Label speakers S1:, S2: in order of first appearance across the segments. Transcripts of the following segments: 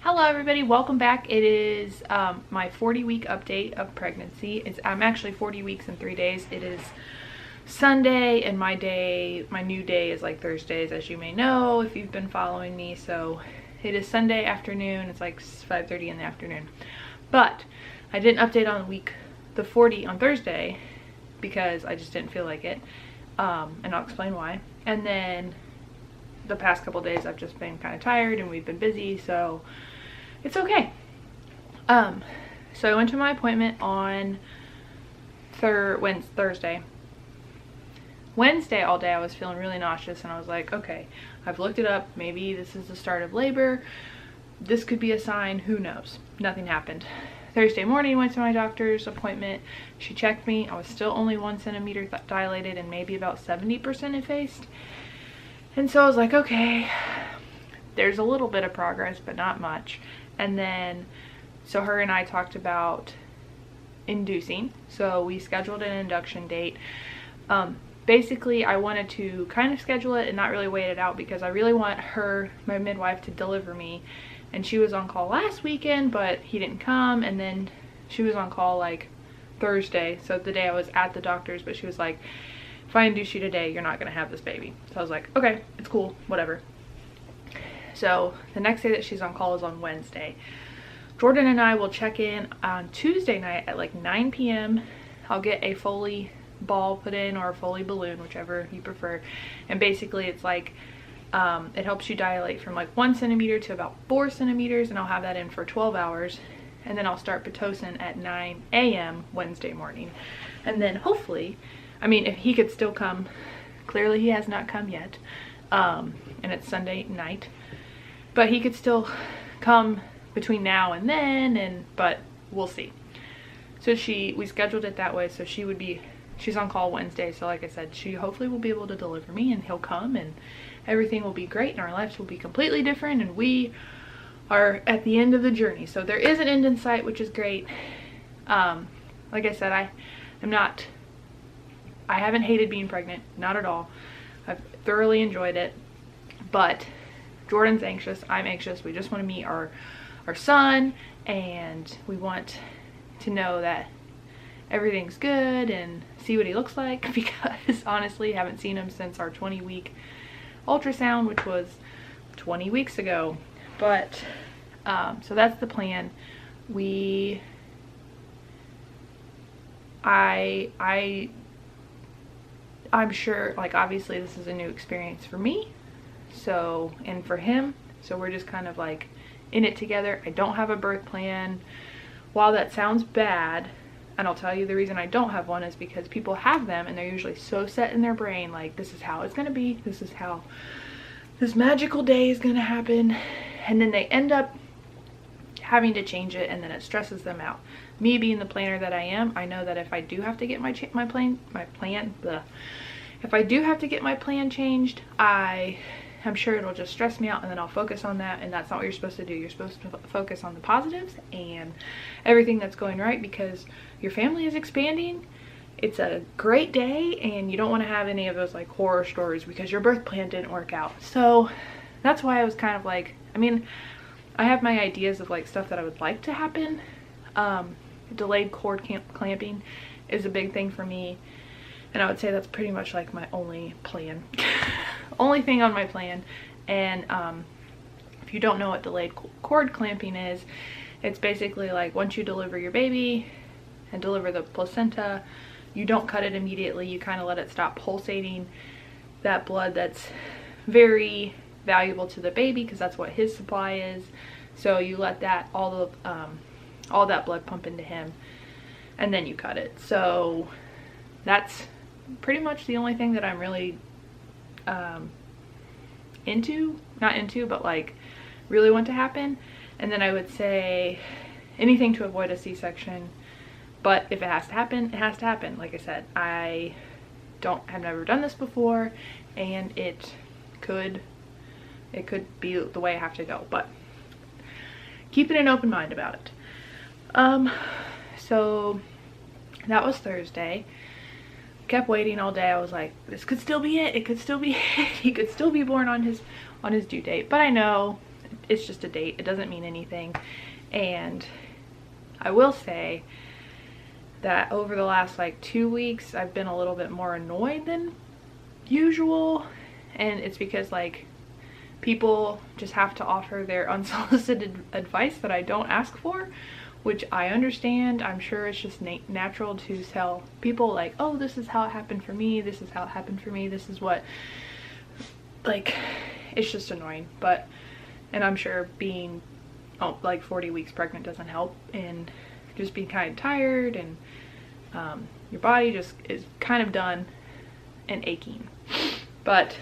S1: Hello everybody, welcome back. It is my 40-week update of pregnancy. I'm actually 40 weeks and 3 days. It is Sunday and my new day is like Thursdays, as you may know if you've been following me. So it is Sunday afternoon. It's like 5:30 in the afternoon. But I didn't update on the 40 on Thursday because I just didn't feel like it. And I'll explain why. And then the past couple days I've just been kind of tired and we've been busy, so it's okay. So I went to my appointment on Thursday. Wednesday all day I was feeling really nauseous and I was like, okay, I've looked it up, maybe this is the start of labor, this could be a sign, who knows. Nothing happened. Thursday morning went to my doctor's appointment. She checked me. I was still only 1 centimeter dilated and maybe about 70% effaced. And so I was like, okay, there's a little bit of progress, but not much. And then, so her and I talked about inducing. So we scheduled an induction date. Basically, I wanted to kind of schedule it and not really wait it out because I really want my midwife, to deliver me. And she was on call last weekend, but he didn't come. And then she was on call like Thursday, so the day I was at the doctor's, but she was like, if I induce you today, you're not gonna have this baby. So I was like, okay, it's cool, whatever. So the next day that she's on call is on Wednesday. Jordan and I will check in on Tuesday night at like 9 p.m. I'll get a Foley ball put in or a Foley balloon, whichever you prefer. And basically it's like, it helps you dilate from like 1 centimeter to about 4 centimeters, and I'll have that in for 12 hours. And then I'll start Pitocin at 9 a.m. Wednesday morning. And then hopefully, I mean, if he could still come, clearly he has not come yet, and it's Sunday night, but he could still come between now and then, but we'll see. So we scheduled it that way, so she's on call Wednesday, so like I said, she hopefully will be able to deliver me and he'll come and everything will be great and our lives will be completely different and we are at the end of the journey. So there is an end in sight, which is great. Like I said, I haven't hated being pregnant, not at all. I've thoroughly enjoyed it, but Jordan's anxious, I'm anxious. We just want to meet our son and we want to know that everything's good and see what he looks like, because honestly I haven't seen him since our 20-week ultrasound, which was 20 weeks ago. But so that's the plan. I'm sure, like, obviously this is a new experience for me, so, and for him, so we're just kind of like in it together. I don't have a birth plan. While that sounds bad, and I'll tell you the reason I don't have one is because people have them and they're usually so set in their brain, like, this is how it's gonna be, this is how this magical day is gonna happen, and then they end up having to change it and then it stresses them out. Me being the planner that I am, I know that if I do have to get if I do have to get my plan changed, I'm sure it'll just stress me out and then I'll focus on that, and that's not what you're supposed to do. You're supposed to focus on the positives and everything that's going right, because your family is expanding. It's a great day and you don't want to have any of those like horror stories because your birth plan didn't work out. So that's why I was kind of like, I mean, I have my ideas of like stuff that I would like to happen. Delayed cord clamping is a big thing for me, and I would say that's pretty much like my only plan. Only thing on my plan. And if you don't know what delayed cord clamping is, it's basically like once you deliver your baby and deliver the placenta, you don't cut it immediately. You kind of let it stop pulsating that blood that's very valuable to the baby, because that's what his supply is. So you let that all that blood pump into him and then you cut it. So that's pretty much the only thing that I'm really not into, but like really want to happen. And then I would say anything to avoid a C-section, but if it has to happen, it has to happen. Like I said, have never done this before, and it could be the way I have to go, but keeping an open mind about it. So that was Thursday. Kept waiting all day. I was like, this could still be it. It could still be it. He could still be born on his due date. But I know it's just a date. It doesn't mean anything. And I will say that over the last like 2 weeks, I've been a little bit more annoyed than usual. And it's because like people just have to offer their unsolicited advice that I don't ask for, which I understand. I'm sure it's just natural to tell people like, oh, this is how it happened for me, this is how it happened for me, this is what, like, it's just annoying. But, and I'm sure being like 40 weeks pregnant doesn't help, and just being kind of tired, and your body just is kind of done and aching. But,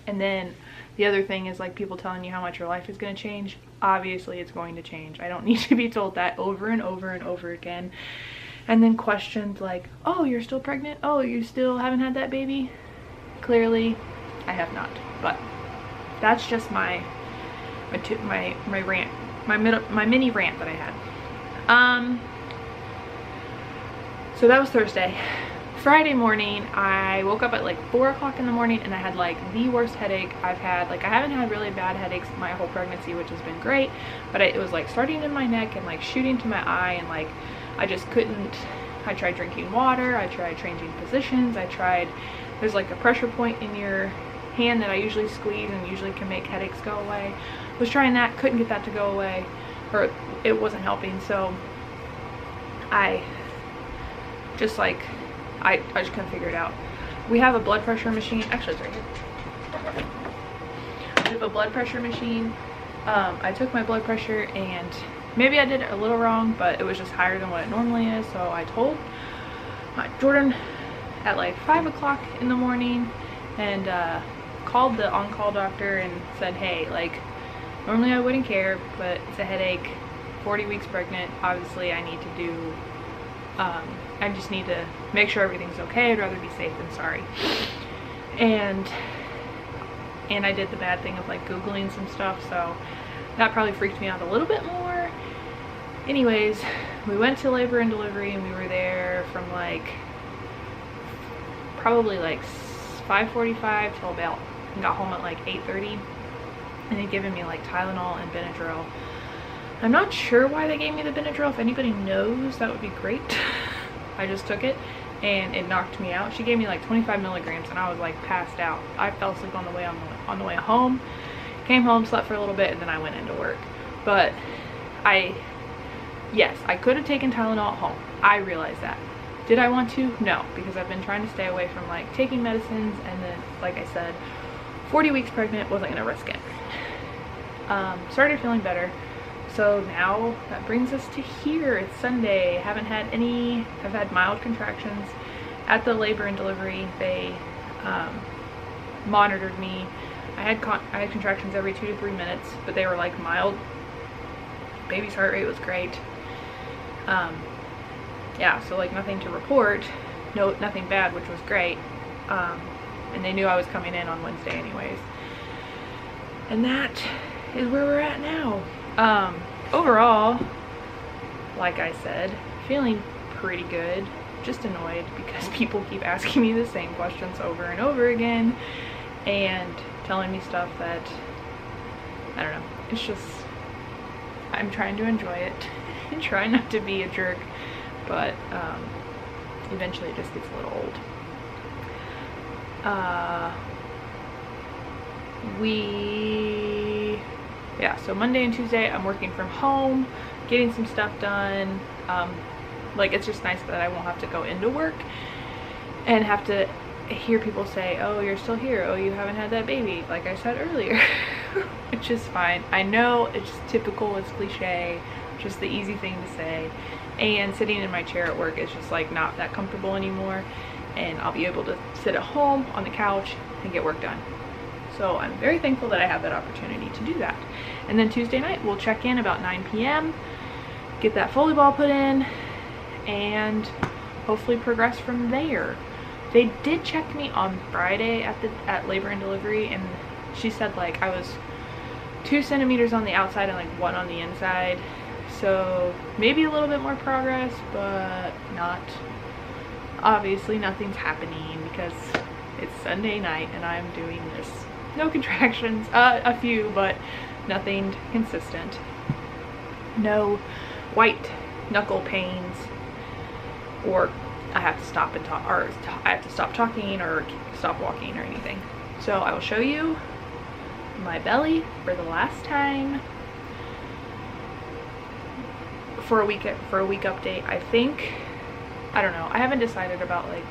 S1: and then the other thing is like people telling you how much your life is going to change. Obviously it's going to change. I don't need to be told that over and over and over again. And then questions like, oh, you're still pregnant? Oh, you still haven't had that baby? Clearly I have not. But that's just my rant, my mini rant that I had. So that was Thursday. Friday morning, I woke up at like 4 o'clock in the morning, and I had like the worst headache I've had. Like, I haven't had really bad headaches my whole pregnancy, which has been great, but it was like starting in my neck and like shooting to my eye, and like I just couldn't. I tried drinking water, I tried changing positions, there's like a pressure point in your hand that I usually squeeze and usually can make headaches go away. Was trying that, couldn't get that to go away, or it wasn't helping. So I just like, I just couldn't figure it out. We have a blood pressure machine. Actually, it's right here. We have a blood pressure machine. I took my blood pressure, and maybe I did it a little wrong, but it was just higher than what it normally is. So I told Jordan at like 5 o'clock in the morning, and called the on-call doctor and said, hey, like, normally I wouldn't care, but it's a headache, 40 weeks pregnant. Obviously I need to do, I just need to make sure everything's okay. I'd rather be safe than sorry. And I did the bad thing of like Googling some stuff, so that probably freaked me out a little bit more. Anyways, we went to labor and delivery, and we were there from like probably like 5:45 till about, and got home at like 8:30, and they'd given me like Tylenol and Benadryl. I'm not sure why they gave me the Benadryl. If anybody knows, that would be great. I just took it and it knocked me out. She gave me like 25 milligrams and I was like passed out. I fell asleep on the way home, came home, slept for a little bit, and then I went into work. But yes, I could have taken Tylenol at home. I realize that. Did I want to? No, because I've been trying to stay away from like taking medicines, and then like I said, 40 weeks pregnant, wasn't gonna risk it. Started feeling better. So now that brings us to here. It's Sunday. I've had mild contractions. At the labor and delivery, they monitored me. I had contractions every 2 to 3 minutes, but they were like mild. Baby's heart rate was great. Yeah, so like nothing to report. No, nothing bad, which was great. And they knew I was coming in on Wednesday anyways. And that is where we're at now. Overall, like I said, feeling pretty good. Just annoyed because people keep asking me the same questions over and over again and telling me stuff that, I don't know, it's just, I'm trying to enjoy it and try not to be a jerk, but eventually it just gets a little old. Yeah, so Monday and Tuesday I'm working from home, getting some stuff done. Like, it's just nice that I won't have to go into work and have to hear people say, oh, you're still here, oh, you haven't had that baby, like I said earlier. Which is fine. I know it's just typical, it's cliche, just the easy thing to say. And sitting in my chair at work is just like not that comfortable anymore, and I'll be able to sit at home on the couch and get work done. So I'm very thankful that I have that opportunity to do that. And then Tuesday night we'll check in about 9 p.m, get that Foley ball put in, and hopefully progress from there. They did check me on Friday at labor and delivery, and she said like I was 2 centimeters on the outside and like 1 on the inside. So maybe a little bit more progress, but not, obviously nothing's happening because it's Sunday night and I'm doing this. No contractions, a few, but nothing consistent. No white knuckle pains, or I have to stop and talk, or I have to stop talking or stop walking or anything. So I will show you my belly for the last time for a week update. I think, I don't know, I haven't decided about like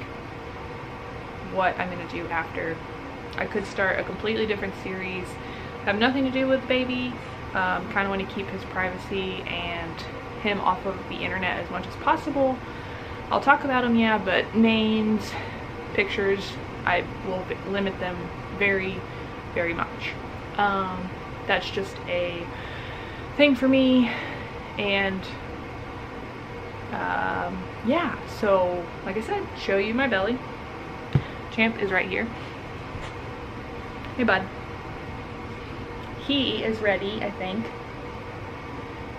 S1: what I'm gonna do after. I could start a completely different series, have nothing to do with baby. Kind of want to keep his privacy and him off of the internet as much as possible. I'll talk about him, yeah, but names, pictures, I will limit them very, very much. That's just a thing for me. And yeah, so like I said, show you my belly. Champ is right here. Hey bud. He is ready, I think.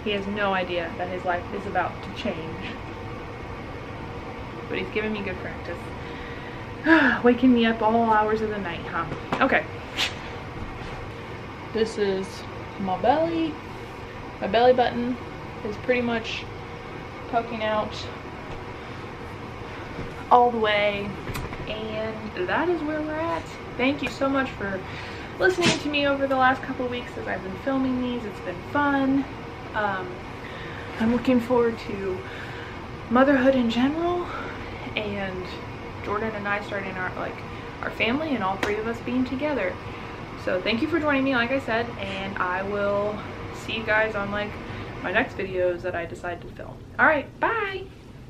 S1: He has no idea that his life is about to change, but he's giving me good practice. Waking me up all hours of the night, huh? Okay. This is my belly. My belly button is pretty much poking out all the way, and that is where we're at. Thank you so much for listening to me over the last couple weeks as I've been filming these. It's been fun. I'm looking forward to motherhood in general, and Jordan and I starting our family, and all three of us being together. So thank you for joining me, like I said, and I will see you guys on like my next videos that I decide to film. All right, bye.